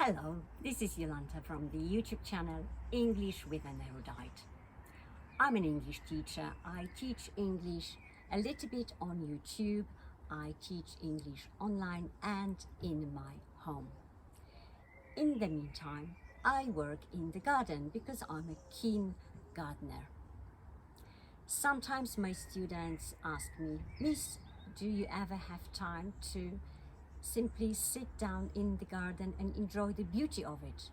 Hello, this is Yolanta from the YouTube channel English with an Erudite. I'm an English teacher. I teach English a little bit on YouTube. I teach English online and in my home. In the meantime, I work in the garden because I'm a keen gardener. Sometimes my students ask me, Miss, do you ever have time to simply sit down in the garden and enjoy the beauty of it?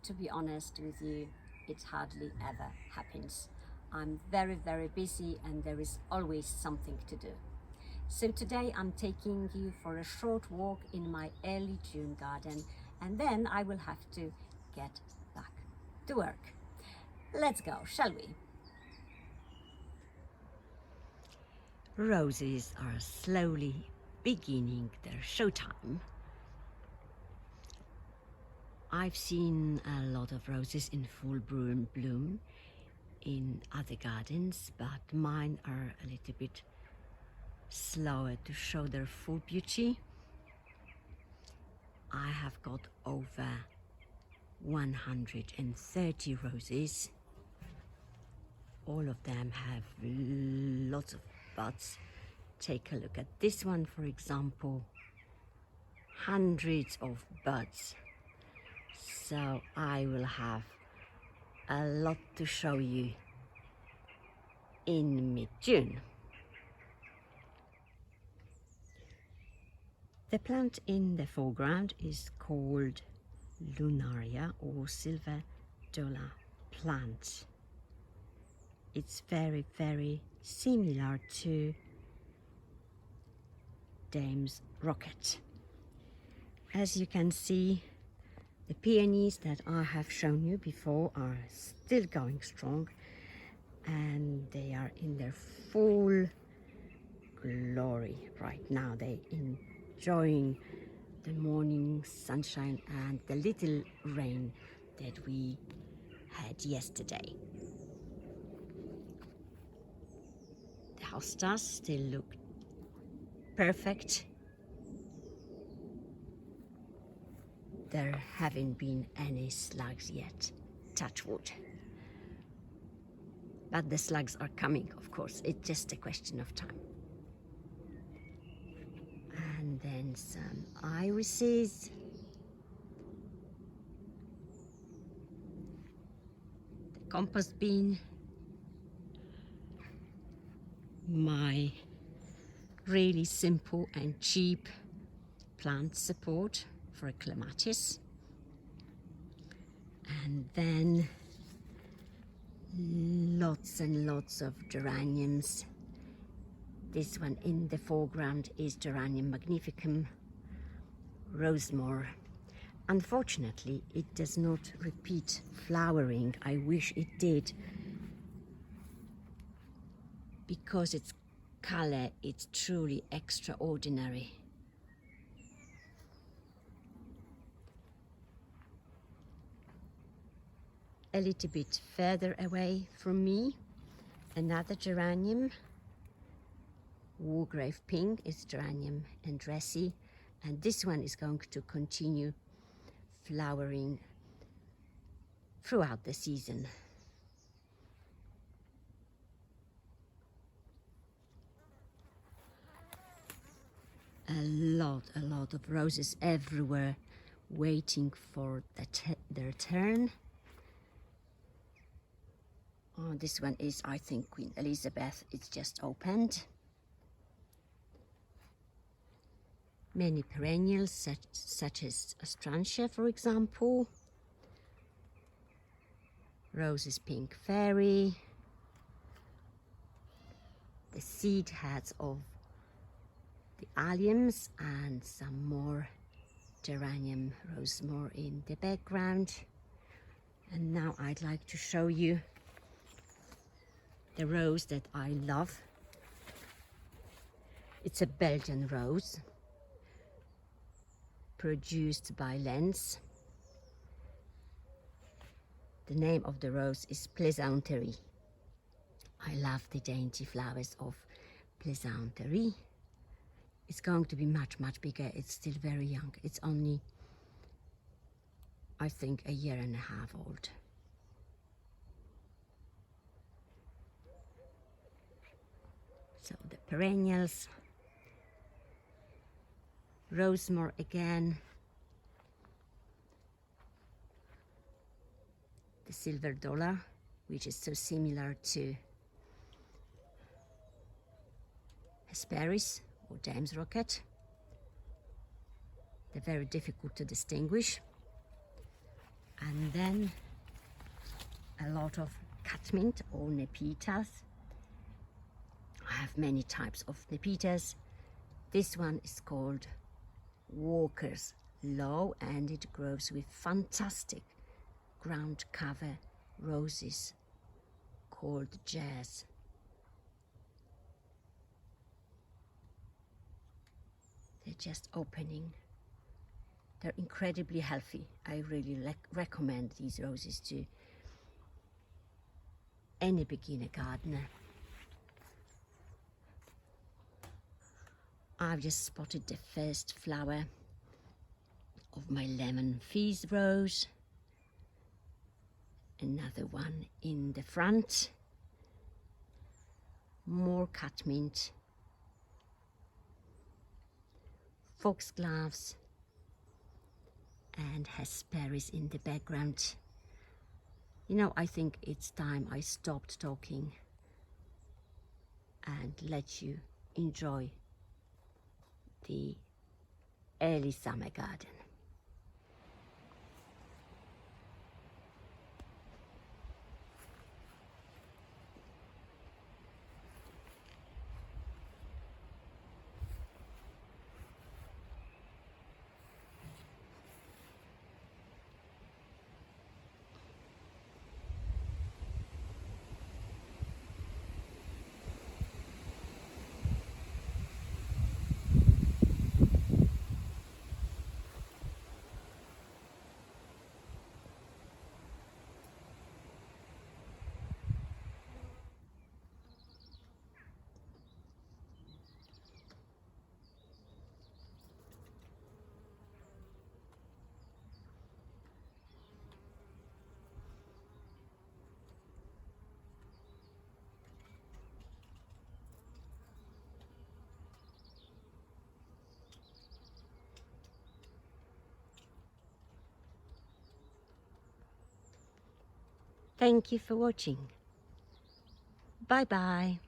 To be honest with you, it hardly ever happens. I'm very busy and there is always something to do. So today I'm taking you for a short walk in my early June garden, and then I will have to get back to work. Let's go, shall we? Roses are slowly beginning their showtime. I've seen a lot of roses in full bloom in other gardens, but mine are a little bit slower to show their full beauty. I have got over 130 roses. All of them have lots of buds. Take a look at this one, for example. Hundreds of buds. So I will have a lot to show you in mid-June. The plant in the foreground is called Lunaria or Silver Dollar plant. It's very similar to Dame's Rocket. As you can see, the peonies that I have shown you before are still going strong and they are in their full glory right now. They're enjoying the morning sunshine and the little rain that we had yesterday. The hostas still look perfect. There haven't been any slugs yet, touch wood. But the slugs are coming, of course, it's just a question of time. And then some irises. The compost bean. My really simple and cheap plant support for a clematis. And then lots and lots of geraniums. This one in the foreground is Geranium magnificum, Rosemore. Unfortunately, it does not repeat flowering. I wish it did, because its color is truly extraordinary. A little bit further away from me, another geranium, Wargrave Pink, is Geranium Andressi, and this one is going to continue flowering throughout the season. A lot of roses everywhere waiting for their turn. Oh, this one is, I think, Queen Elizabeth. It's just opened. Many perennials, such as Astrantia, for example. Roses Pink Fairy. The seed heads of the alliums and some more Geranium Rosemore in the background. And now I'd like to show you the rose that I love. It's a Belgian rose produced by Lens. The name of the rose is Plaisanterie. I love the dainty flowers of Plaisanterie. It's going to be much bigger. It's still very young. It's only I think, a year and a half old. So the perennials, Rosemore again, the silver dollar, which is so similar to Hesperis or Dame's Rocket. They're very difficult to distinguish. And then a lot of catmint or nepetas. I have many types of nepetas. This one is called Walker's Law, and it grows with fantastic ground cover roses called Jazz. They're just opening. They're incredibly healthy. I really recommend these roses to any beginner gardener. I've just spotted the first flower of my lemon fizz rose. Another one in the front. More catmint. Foxgloves. And Hesperis in the background. You know, I think it's time I stopped talking and let you enjoy the early summer garden. Thank you for watching. Bye bye.